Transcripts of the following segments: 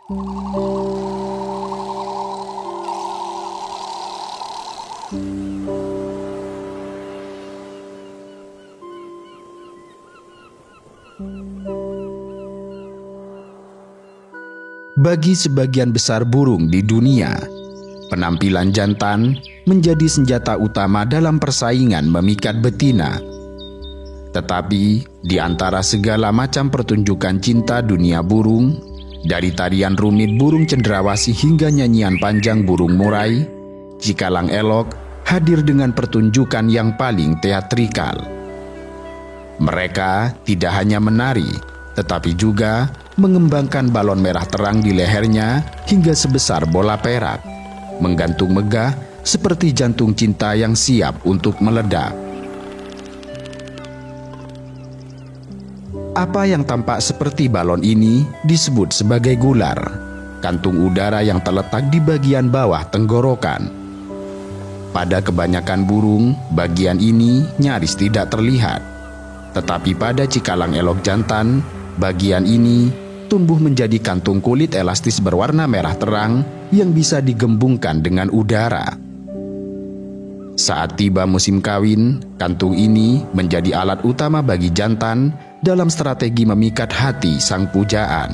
Bagi sebagian besar burung di dunia, penampilan jantan menjadi senjata utama dalam persaingan memikat betina. Tetapi di antara segala macam pertunjukan cinta dunia burung, dari tarian rumit burung cendrawasih hingga nyanyian panjang burung murai, cikalang elok hadir dengan pertunjukan yang paling teatrikal. Mereka tidak hanya menari, tetapi juga mengembangkan balon merah terang di lehernya hingga sebesar bola perak, menggantung megah seperti jantung cinta yang siap untuk meledak. Apa yang tampak seperti balon ini disebut sebagai gular, kantung udara yang terletak di bagian bawah tenggorokan. Pada kebanyakan burung, bagian ini nyaris tidak terlihat. Tetapi pada cikalang elok jantan, bagian ini tumbuh menjadi kantung kulit elastis berwarna merah terang yang bisa digembungkan dengan udara. Saat tiba musim kawin, kantung ini menjadi alat utama bagi jantan dalam strategi memikat hati sang pujaan.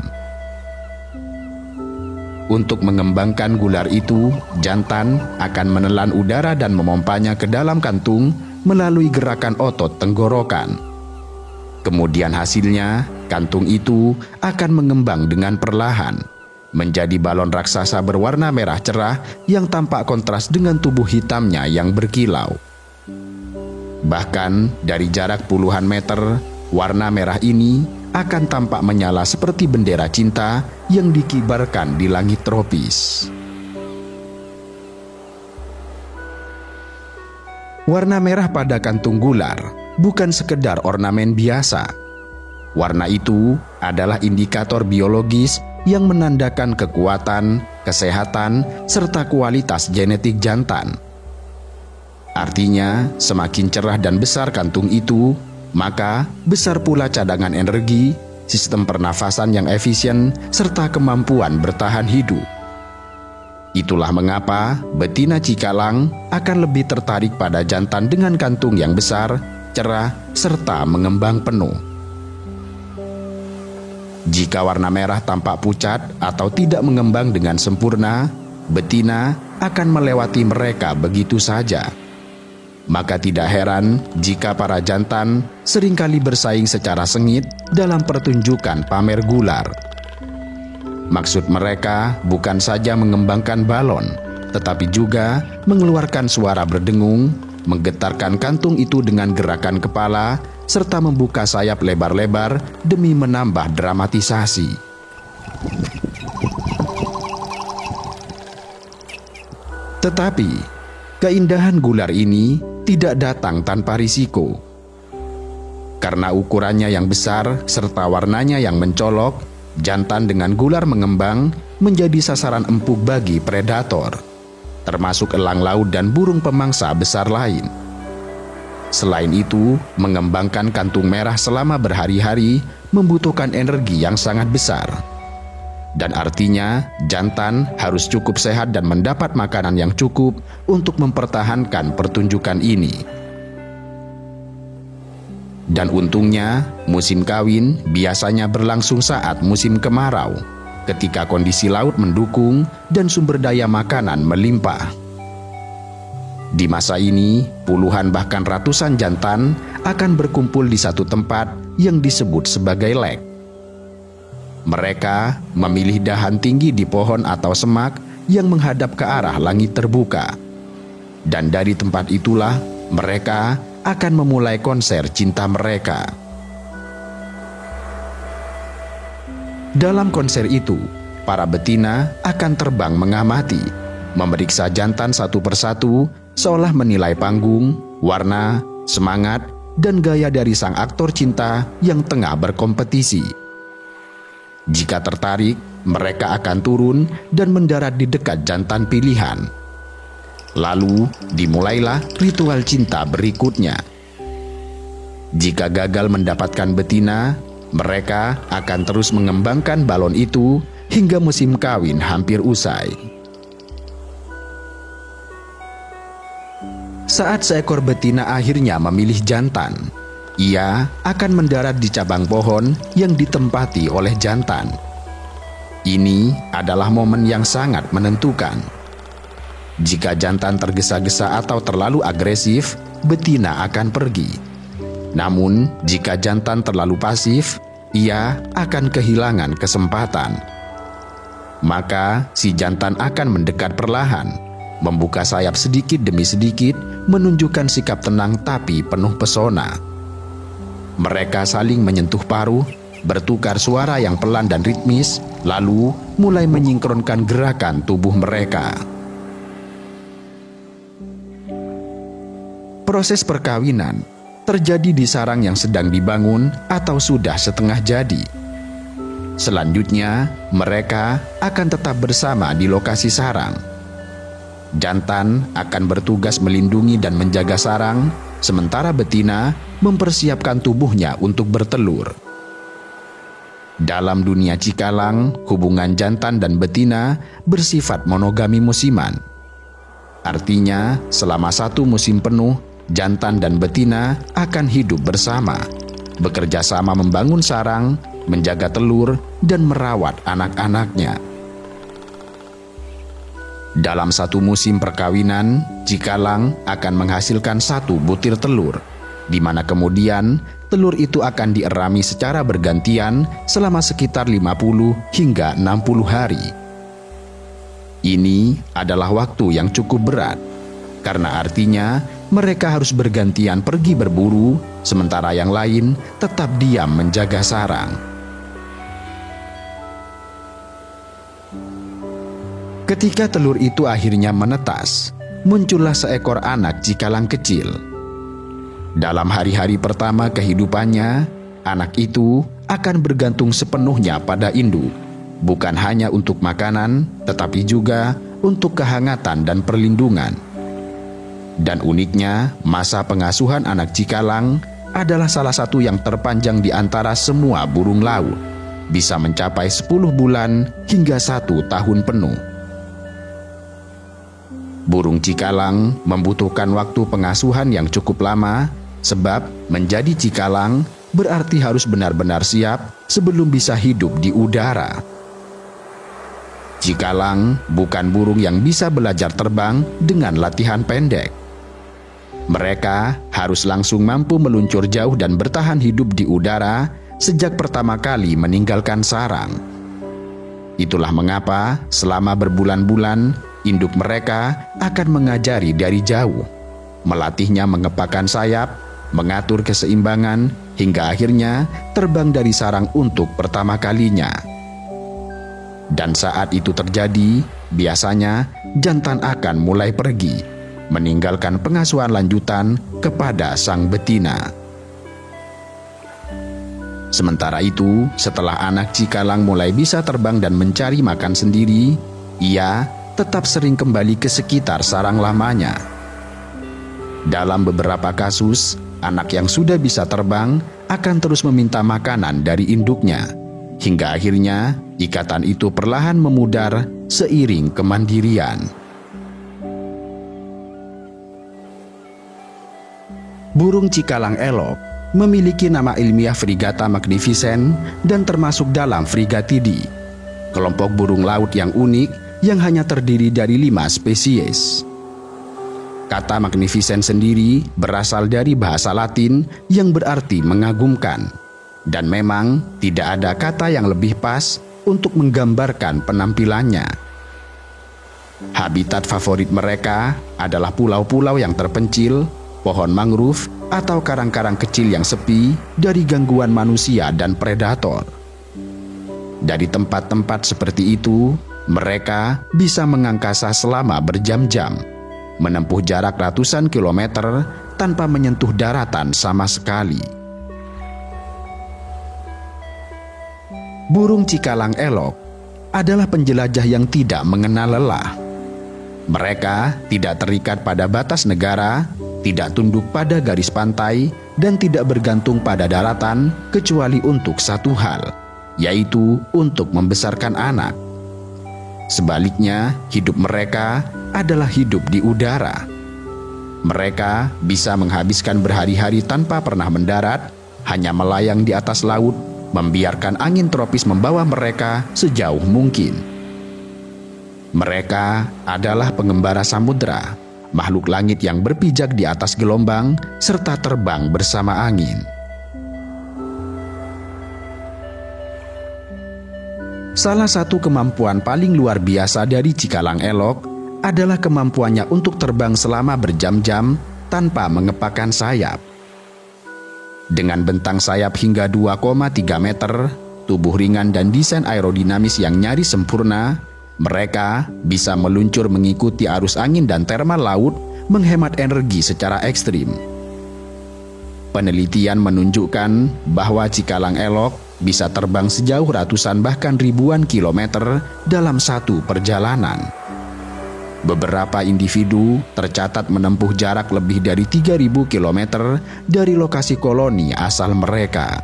Untuk mengembangkan gular itu, jantan akan menelan udara dan memompanya ke dalam kantung melalui gerakan otot tenggorokan. Kemudian hasilnya, kantung itu akan mengembang dengan perlahan, menjadi balon raksasa berwarna merah cerah yang tampak kontras dengan tubuh hitamnya yang berkilau. Bahkan dari jarak puluhan meter, warna merah ini akan tampak menyala seperti bendera cinta yang dikibarkan di langit tropis. Warna merah pada kantung gular bukan sekedar ornamen biasa. Warna itu adalah indikator biologis yang menandakan kekuatan, kesehatan, serta kualitas genetik jantan. Artinya, semakin cerah dan besar kantung itu, maka besar pula cadangan energi, sistem pernafasan yang efisien, serta kemampuan bertahan hidup. Itulah mengapa betina cikalang akan lebih tertarik pada jantan dengan kantung yang besar, cerah, serta mengembang penuh. Jika warna merah tampak pucat atau tidak mengembang dengan sempurna, betina akan melewati mereka begitu saja. Maka tidak heran jika para jantan seringkali bersaing secara sengit dalam pertunjukan pamer gular. Maksud mereka bukan saja mengembangkan balon, tetapi juga mengeluarkan suara berdengung, menggetarkan kantung itu dengan gerakan kepala, serta membuka sayap lebar-lebar demi menambah dramatisasi. Tetapi, keindahan gular ini tidak datang tanpa risiko. Karena ukurannya yang besar serta warnanya yang mencolok, jantan dengan gular mengembang menjadi sasaran empuk bagi predator, termasuk elang laut dan burung pemangsa besar lain. Selain itu, mengembangkan kantung merah selama berhari-hari membutuhkan energi yang sangat besar. Dan artinya, jantan harus cukup sehat dan mendapat makanan yang cukup untuk mempertahankan pertunjukan ini. Dan untungnya, musim kawin biasanya berlangsung saat musim kemarau, ketika kondisi laut mendukung dan sumber daya makanan melimpah. Di masa ini, puluhan bahkan ratusan jantan akan berkumpul di satu tempat yang disebut sebagai lek. Mereka memilih dahan tinggi di pohon atau semak yang menghadap ke arah langit terbuka. Dan dari tempat itulah mereka akan memulai konser cinta mereka. Dalam konser itu, para betina akan terbang mengamati, memeriksa jantan satu persatu, seolah menilai panggung, warna, semangat, dan gaya dari sang aktor cinta yang tengah berkompetisi. Jika tertarik, mereka akan turun dan mendarat di dekat jantan pilihan. Lalu, dimulailah ritual cinta berikutnya. Jika gagal mendapatkan betina, mereka akan terus mengembangkan balon itu hingga musim kawin hampir usai. Saat seekor betina akhirnya memilih jantan, ia akan mendarat di cabang pohon yang ditempati oleh jantan. Ini adalah momen yang sangat menentukan. Jika jantan tergesa-gesa atau terlalu agresif, betina akan pergi. Namun, jika jantan terlalu pasif, ia akan kehilangan kesempatan. Maka, si jantan akan mendekat perlahan, membuka sayap sedikit demi sedikit, menunjukkan sikap tenang tapi penuh pesona. Mereka saling menyentuh paruh, bertukar suara yang pelan dan ritmis, lalu mulai menyinkronkan gerakan tubuh mereka. Proses perkawinan terjadi di sarang yang sedang dibangun atau sudah setengah jadi. Selanjutnya, mereka akan tetap bersama di lokasi sarang. Jantan akan bertugas melindungi dan menjaga sarang, sementara betina mempersiapkan tubuhnya untuk bertelur. Dalam dunia cikalang, hubungan jantan dan betina bersifat monogami musiman. Artinya, selama satu musim penuh, jantan dan betina akan hidup bersama, bekerja sama membangun sarang, menjaga telur, dan merawat anak-anaknya. Dalam satu musim perkawinan, cikalang akan menghasilkan satu butir telur, di mana kemudian telur itu akan dierami secara bergantian selama sekitar 50 hingga 60 hari. Ini adalah waktu yang cukup berat, karena artinya mereka harus bergantian pergi berburu, sementara yang lain tetap diam menjaga sarang. Ketika telur itu akhirnya menetas, muncullah seekor anak cikalang kecil. Dalam hari-hari pertama kehidupannya, anak itu akan bergantung sepenuhnya pada induk, bukan hanya untuk makanan, tetapi juga untuk kehangatan dan perlindungan. Dan uniknya, masa pengasuhan anak cikalang adalah salah satu yang terpanjang di antara semua burung laut, bisa mencapai 10 bulan hingga 1 tahun penuh. Burung cikalang membutuhkan waktu pengasuhan yang cukup lama, sebab menjadi cikalang berarti harus benar-benar siap sebelum bisa hidup di udara. Cikalang bukan burung yang bisa belajar terbang dengan latihan pendek. Mereka harus langsung mampu meluncur jauh dan bertahan hidup di udara sejak pertama kali meninggalkan sarang. Itulah mengapa selama berbulan-bulan induk mereka akan mengajari dari jauh, melatihnya mengepakkan sayap, mengatur keseimbangan, hingga akhirnya terbang dari sarang untuk pertama kalinya. Dan saat itu terjadi, biasanya jantan akan mulai pergi, meninggalkan pengasuhan lanjutan kepada sang betina. Sementara itu, setelah anak cikalang mulai bisa terbang dan mencari makan sendiri, ia tetap sering kembali ke sekitar sarang lamanya. Dalam beberapa kasus, anak yang sudah bisa terbang akan terus meminta makanan dari induknya, hingga akhirnya ikatan itu perlahan memudar seiring kemandirian. Burung cikalang elok memiliki nama ilmiah Frigata magnificens dan termasuk dalam Frigatidae, kelompok burung laut yang unik yang hanya terdiri dari 5 spesies. Kata magnificens sendiri berasal dari bahasa Latin yang berarti mengagumkan, dan memang tidak ada kata yang lebih pas untuk menggambarkan penampilannya. Habitat favorit mereka adalah pulau-pulau yang terpencil, pohon mangrove, atau karang-karang kecil yang sepi dari gangguan manusia dan predator. Dari tempat-tempat seperti itu, mereka bisa mengangkasa selama berjam-jam, menempuh jarak ratusan kilometer tanpa menyentuh daratan sama sekali. Burung cikalang elok adalah penjelajah yang tidak mengenal lelah. Mereka tidak terikat pada batas negara, tidak tunduk pada garis pantai, dan tidak bergantung pada daratan kecuali untuk satu hal, yaitu untuk membesarkan anak. Sebaliknya, hidup mereka adalah hidup di udara. Mereka bisa menghabiskan berhari-hari tanpa pernah mendarat, hanya melayang di atas laut, membiarkan angin tropis membawa mereka sejauh mungkin. Mereka adalah pengembara samudera, makhluk langit yang berpijak di atas gelombang serta terbang bersama angin. Salah satu kemampuan paling luar biasa dari Cikalang Elok adalah kemampuannya untuk terbang selama berjam-jam tanpa mengepakkan sayap. Dengan bentang sayap hingga 2,3 meter, tubuh ringan dan desain aerodinamis yang nyaris sempurna, mereka bisa meluncur mengikuti arus angin dan termal laut, menghemat energi secara ekstrim. Penelitian menunjukkan bahwa Cikalang Elok bisa terbang sejauh ratusan bahkan ribuan kilometer dalam satu perjalanan. Beberapa individu tercatat menempuh jarak lebih dari 3.000 km dari lokasi koloni asal mereka.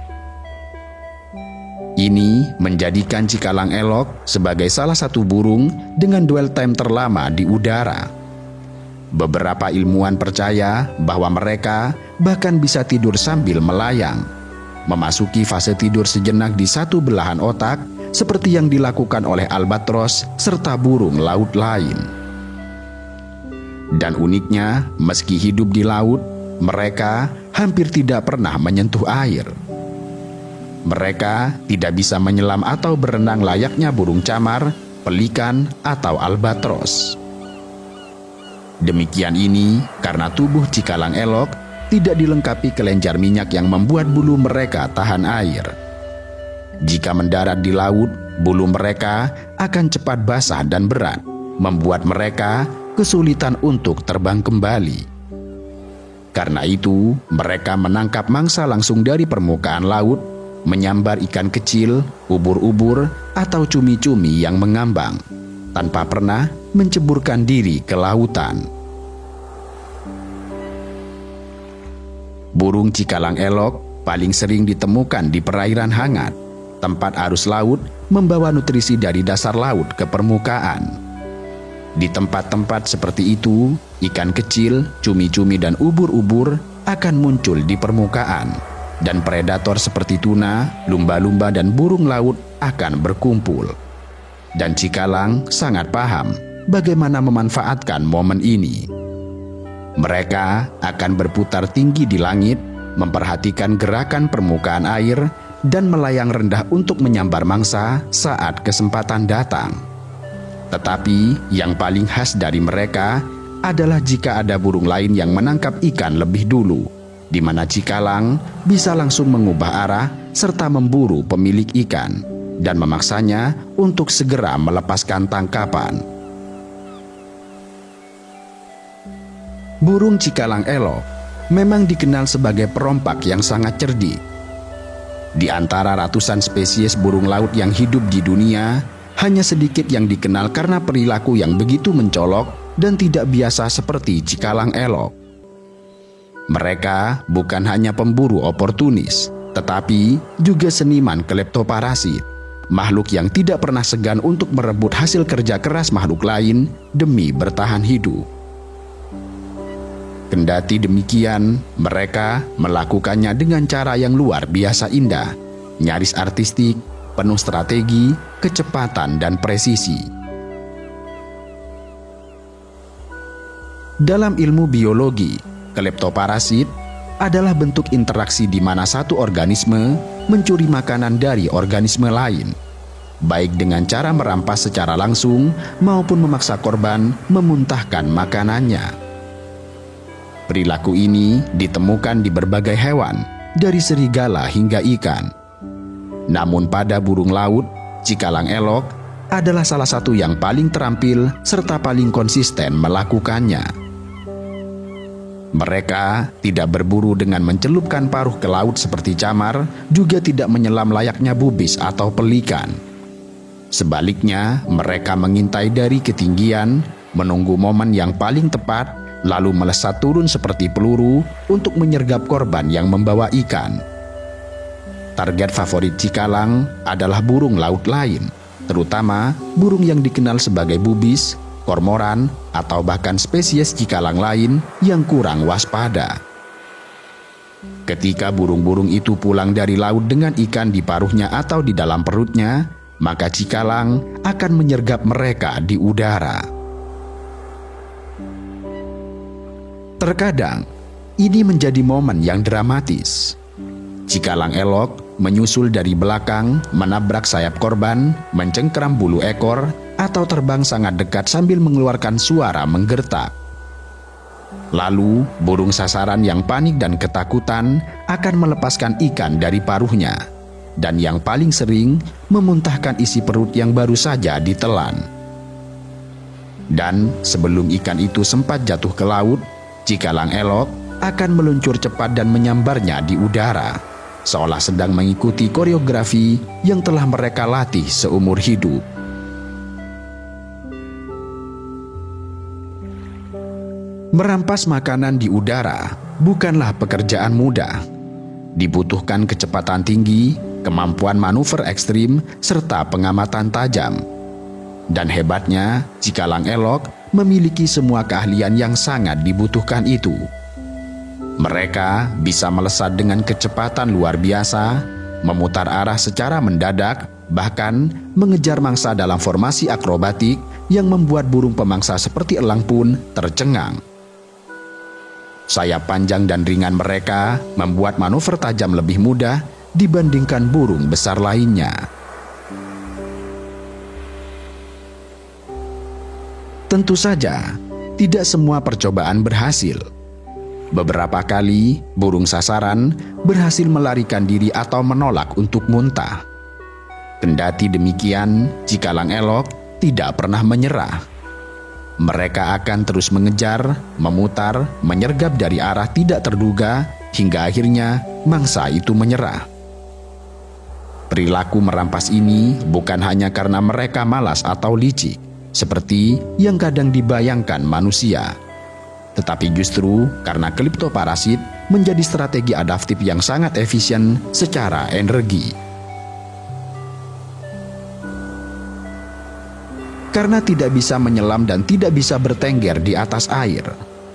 Ini menjadikan Cikalang Elok sebagai salah satu burung dengan dwell time terlama di udara. Beberapa ilmuwan percaya bahwa mereka bahkan bisa tidur sambil melayang, memasuki fase tidur sejenak di satu belahan otak seperti yang dilakukan oleh albatros serta burung laut lain. Dan uniknya, meski hidup di laut, mereka hampir tidak pernah menyentuh air. Mereka tidak bisa menyelam atau berenang layaknya burung camar, pelikan, atau albatros. Demikian ini karena tubuh Cikalang Elok tidak dilengkapi kelenjar minyak yang membuat bulu mereka tahan air. Jika mendarat di laut, bulu mereka akan cepat basah dan berat, membuat mereka kesulitan untuk terbang kembali. Karena itu, mereka menangkap mangsa langsung dari permukaan laut, menyambar ikan kecil, ubur-ubur, atau cumi-cumi yang mengambang, tanpa pernah menceburkan diri ke lautan. Burung Cikalang Elok paling sering ditemukan di perairan hangat, tempat arus laut membawa nutrisi dari dasar laut ke permukaan. Di tempat-tempat seperti itu, ikan kecil, cumi-cumi dan ubur-ubur akan muncul di permukaan, dan predator seperti tuna, lumba-lumba dan burung laut akan berkumpul. Dan Cikalang sangat paham bagaimana memanfaatkan momen ini. Mereka akan berputar tinggi di langit, memperhatikan gerakan permukaan air, dan melayang rendah untuk menyambar mangsa saat kesempatan datang. Tetapi yang paling khas dari mereka adalah jika ada burung lain yang menangkap ikan lebih dulu, di mana Cikalang bisa langsung mengubah arah serta memburu pemilik ikan dan memaksanya untuk segera melepaskan tangkapan. Burung Cikalang Elok memang dikenal sebagai perompak yang sangat cerdik. Di antara ratusan spesies burung laut yang hidup di dunia, hanya sedikit yang dikenal karena perilaku yang begitu mencolok dan tidak biasa seperti Cikalang Elok. Mereka bukan hanya pemburu oportunis, tetapi juga seniman kleptoparasit, makhluk yang tidak pernah segan untuk merebut hasil kerja keras makhluk lain demi bertahan hidup. Kendati demikian, mereka melakukannya dengan cara yang luar biasa indah, nyaris artistik, penuh strategi, kecepatan, dan presisi. Dalam ilmu biologi, kleptoparasit adalah bentuk interaksi di mana satu organisme mencuri makanan dari organisme lain, baik dengan cara merampas secara langsung maupun memaksa korban memuntahkan makanannya. Perilaku ini ditemukan di berbagai hewan, dari serigala hingga ikan. Namun pada burung laut, Cikalang Elok adalah salah satu yang paling terampil serta paling konsisten melakukannya. Mereka tidak berburu dengan mencelupkan paruh ke laut seperti camar, juga tidak menyelam layaknya bubis atau pelikan. Sebaliknya, mereka mengintai dari ketinggian, menunggu momen yang paling tepat, lalu melesat turun seperti peluru untuk menyergap korban yang membawa ikan. Target favorit cikalang adalah burung laut lain, terutama burung yang dikenal sebagai bubis, kormoran, atau bahkan spesies cikalang lain yang kurang waspada. Ketika burung-burung itu pulang dari laut dengan ikan di paruhnya atau di dalam perutnya, maka cikalang akan menyergap mereka di udara. Terkadang, ini menjadi momen yang dramatis. Cikalang elok menyusul dari belakang, menabrak sayap korban, mencengkeram bulu ekor, atau terbang sangat dekat sambil mengeluarkan suara menggertak. Lalu, burung sasaran yang panik dan ketakutan akan melepaskan ikan dari paruhnya, dan yang paling sering memuntahkan isi perut yang baru saja ditelan. Dan sebelum ikan itu sempat jatuh ke laut, cikalang elok akan meluncur cepat dan menyambarnya di udara, seolah sedang mengikuti koreografi yang telah mereka latih seumur hidup. Merampas makanan di udara bukanlah pekerjaan mudah. Dibutuhkan kecepatan tinggi, kemampuan manuver ekstrim, serta pengamatan tajam. Dan hebatnya, cikalang elok memiliki semua keahlian yang sangat dibutuhkan itu. Mereka bisa melesat dengan kecepatan luar biasa, memutar arah secara mendadak, bahkan mengejar mangsa dalam formasi akrobatik yang membuat burung pemangsa seperti elang pun tercengang. Sayap panjang dan ringan mereka membuat manuver tajam lebih mudah dibandingkan burung besar lainnya. Tentu saja, tidak semua percobaan berhasil. Beberapa kali, burung sasaran berhasil melarikan diri atau menolak untuk muntah. Kendati demikian, cikalang elok tidak pernah menyerah. Mereka akan terus mengejar, memutar, menyergap dari arah tidak terduga, hingga akhirnya mangsa itu menyerah. Perilaku merampas ini bukan hanya karena mereka malas atau licik, seperti yang kadang dibayangkan manusia, tetapi justru karena kleptoparasit menjadi strategi adaptif yang sangat efisien secara energi. Karena tidak bisa menyelam dan tidak bisa bertengger di atas air,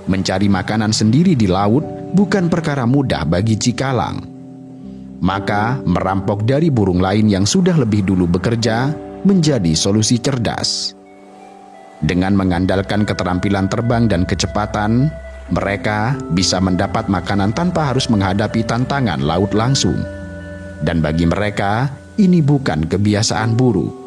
mencari makanan sendiri di laut bukan perkara mudah bagi cikalang. Maka merampok dari burung lain yang sudah lebih dulu bekerja menjadi solusi cerdas. Dengan mengandalkan keterampilan terbang dan kecepatan, mereka bisa mendapat makanan tanpa harus menghadapi tantangan laut langsung. Dan bagi mereka, ini bukan kebiasaan buruk.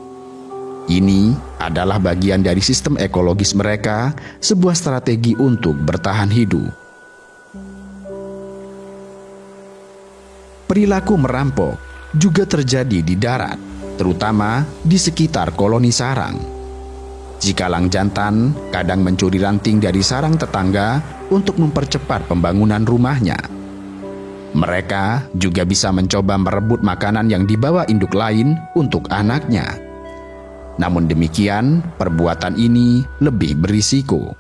Ini adalah bagian dari sistem ekologis mereka, sebuah strategi untuk bertahan hidup. Perilaku merampok juga terjadi di darat, terutama di sekitar koloni sarang. Cikalang jantan kadang mencuri ranting dari sarang tetangga untuk mempercepat pembangunan rumahnya. Mereka juga bisa mencoba merebut makanan yang dibawa induk lain untuk anaknya. Namun demikian, perbuatan ini lebih berisiko.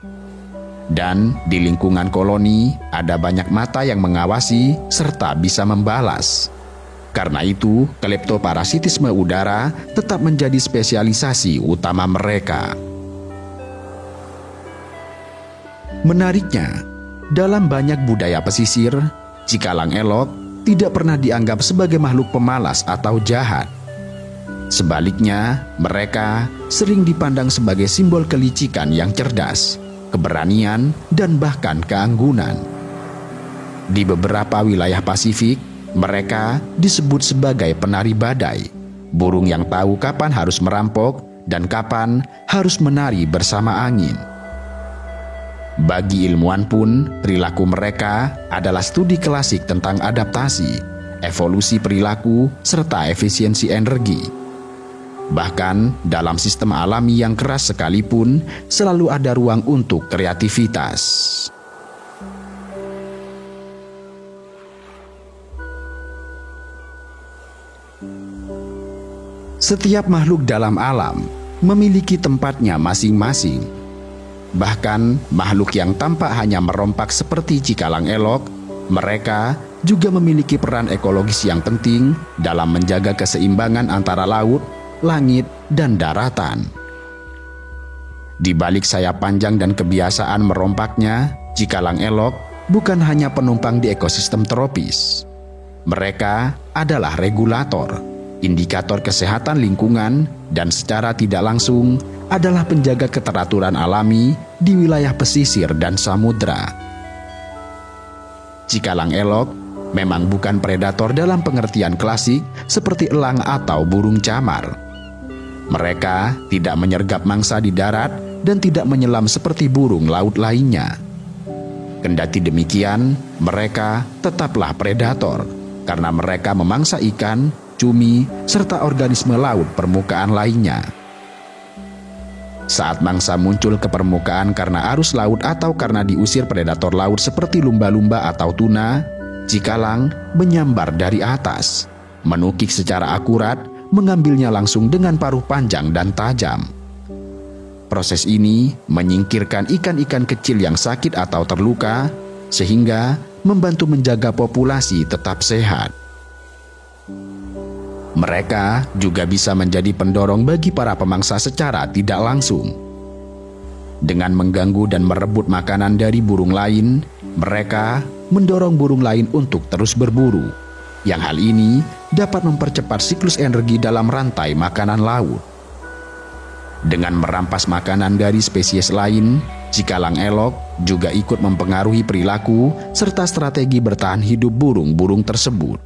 Dan di lingkungan koloni, ada banyak mata yang mengawasi serta bisa membalas. Karena itu, kleptoparasitisme udara tetap menjadi spesialisasi utama mereka. Menariknya, dalam banyak budaya pesisir, cikalang elok tidak pernah dianggap sebagai makhluk pemalas atau jahat. Sebaliknya, mereka sering dipandang sebagai simbol kelicikan yang cerdas, keberanian, dan bahkan keanggunan. Di beberapa wilayah Pasifik, mereka disebut sebagai penari badai, burung yang tahu kapan harus merampok dan kapan harus menari bersama angin. Bagi ilmuwan pun, perilaku mereka adalah studi klasik tentang adaptasi, evolusi perilaku, serta efisiensi energi. Bahkan dalam sistem alami yang keras sekalipun, selalu ada ruang untuk kreativitas. Setiap makhluk dalam alam memiliki tempatnya masing-masing. Bahkan makhluk yang tampak hanya merompak seperti cikalang elok, mereka juga memiliki peran ekologis yang penting dalam menjaga keseimbangan antara laut, langit, dan daratan. Di balik sayap panjang dan kebiasaan merompaknya, cikalang elok bukan hanya penumpang di ekosistem tropis. Mereka adalah regulator, indikator kesehatan lingkungan, dan secara tidak langsung adalah penjaga keteraturan alami di wilayah pesisir dan samudra. Cikalang elok memang bukan predator dalam pengertian klasik seperti elang atau burung camar. Mereka tidak menyergap mangsa di darat dan tidak menyelam seperti burung laut lainnya. Kendati demikian, mereka tetaplah predator karena mereka memangsa ikan, cumi, serta organisme laut permukaan lainnya. Saat mangsa muncul ke permukaan karena arus laut atau karena diusir predator laut seperti lumba-lumba atau tuna, cikalang menyambar dari atas, menukik secara akurat, mengambilnya langsung dengan paruh panjang dan tajam. Proses ini menyingkirkan ikan-ikan kecil yang sakit atau terluka, sehingga membantu menjaga populasi tetap sehat. Mereka juga bisa menjadi pendorong bagi para pemangsa secara tidak langsung. Dengan mengganggu dan merebut makanan dari burung lain, mereka mendorong burung lain untuk terus berburu, yang hal ini dapat mempercepat siklus energi dalam rantai makanan laut. Dengan merampas makanan dari spesies lain, cikalang elok juga ikut mempengaruhi perilaku serta strategi bertahan hidup burung-burung tersebut.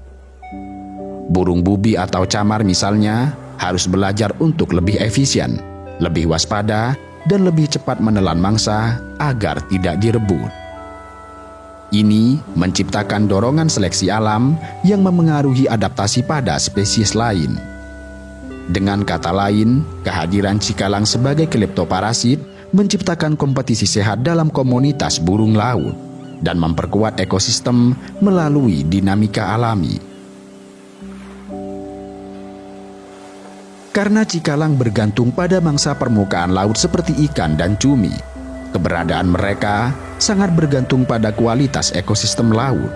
Burung bubi atau camar misalnya harus belajar untuk lebih efisien, lebih waspada, dan lebih cepat menelan mangsa agar tidak direbut. Ini menciptakan dorongan seleksi alam yang memengaruhi adaptasi pada spesies lain. Dengan kata lain, kehadiran cikalang sebagai kleptoparasit menciptakan kompetisi sehat dalam komunitas burung laut dan memperkuat ekosistem melalui dinamika alami. Karena cikalang bergantung pada mangsa permukaan laut seperti ikan dan cumi, keberadaan mereka sangat bergantung pada kualitas ekosistem laut.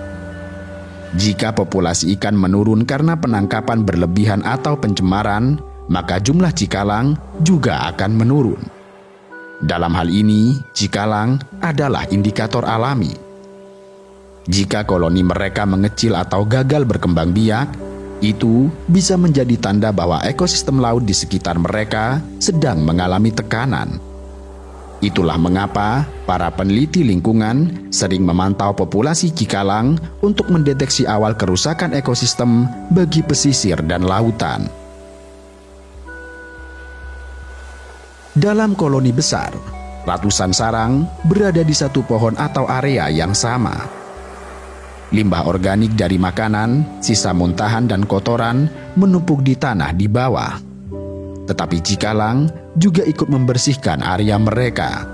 Jika populasi ikan menurun karena penangkapan berlebihan atau pencemaran, maka jumlah cikalang juga akan menurun. Dalam hal ini, cikalang adalah indikator alami. Jika koloni mereka mengecil atau gagal berkembang biak, itu bisa menjadi tanda bahwa ekosistem laut di sekitar mereka sedang mengalami tekanan. Itulah mengapa para peneliti lingkungan sering memantau populasi cikalang untuk mendeteksi awal kerusakan ekosistem bagi pesisir dan lautan. Dalam koloni besar, ratusan sarang berada di satu pohon atau area yang sama. Limbah organik dari makanan, sisa muntahan dan kotoran menumpuk di tanah di bawah. Tetapi cikalang juga ikut membersihkan area mereka.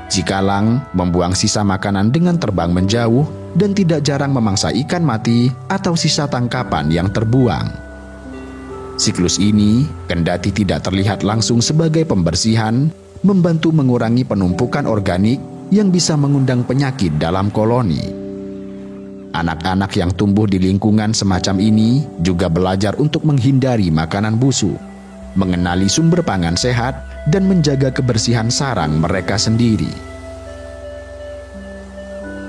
Cikalang membuang sisa makanan dengan terbang menjauh dan tidak jarang memangsa ikan mati atau sisa tangkapan yang terbuang. Siklus ini, kendati tidak terlihat langsung sebagai pembersihan, membantu mengurangi penumpukan organik yang bisa mengundang penyakit dalam koloni. Anak-anak yang tumbuh di lingkungan semacam ini juga belajar untuk menghindari makanan busuk, mengenali sumber pangan sehat, dan menjaga kebersihan sarang mereka sendiri.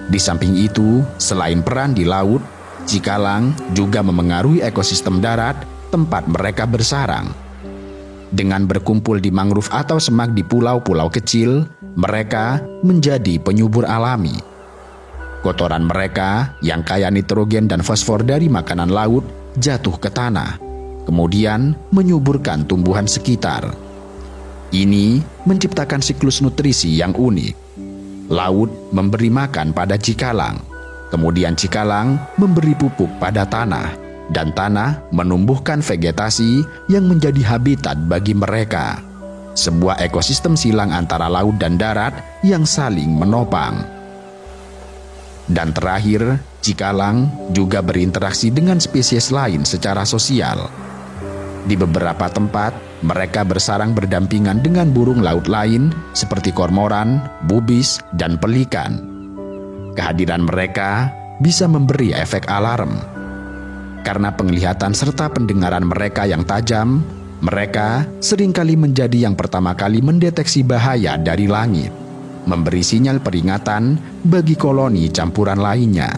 Di samping itu, selain peran di laut, cikalang juga memengaruhi ekosistem darat tempat mereka bersarang. Dengan berkumpul di mangrove atau semak di pulau-pulau kecil, mereka menjadi penyubur alami. Kotoran mereka yang kaya nitrogen dan fosfor dari makanan laut jatuh ke tanah, kemudian menyuburkan tumbuhan sekitar. Ini menciptakan siklus nutrisi yang unik. Laut memberi makan pada cikalang, kemudian cikalang memberi pupuk pada tanah, dan tanah menumbuhkan vegetasi yang menjadi habitat bagi mereka. Sebuah ekosistem silang antara laut dan darat yang saling menopang. Dan terakhir, cikalang juga berinteraksi dengan spesies lain secara sosial. Di beberapa tempat, mereka bersarang berdampingan dengan burung laut lain seperti kormoran, bubis, dan pelikan. Kehadiran mereka bisa memberi efek alarm. Karena penglihatan serta pendengaran mereka yang tajam, mereka seringkali menjadi yang pertama kali mendeteksi bahaya dari langit, memberi sinyal peringatan bagi koloni campuran lainnya.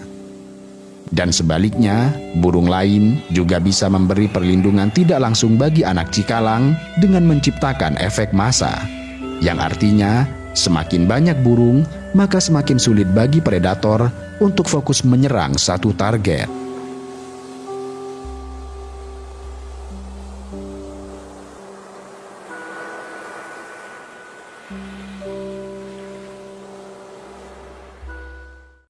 Dan sebaliknya, burung lain juga bisa memberi perlindungan tidak langsung bagi anak cikalang dengan menciptakan efek massa, yang artinya semakin banyak burung, maka semakin sulit bagi predator untuk fokus menyerang satu target.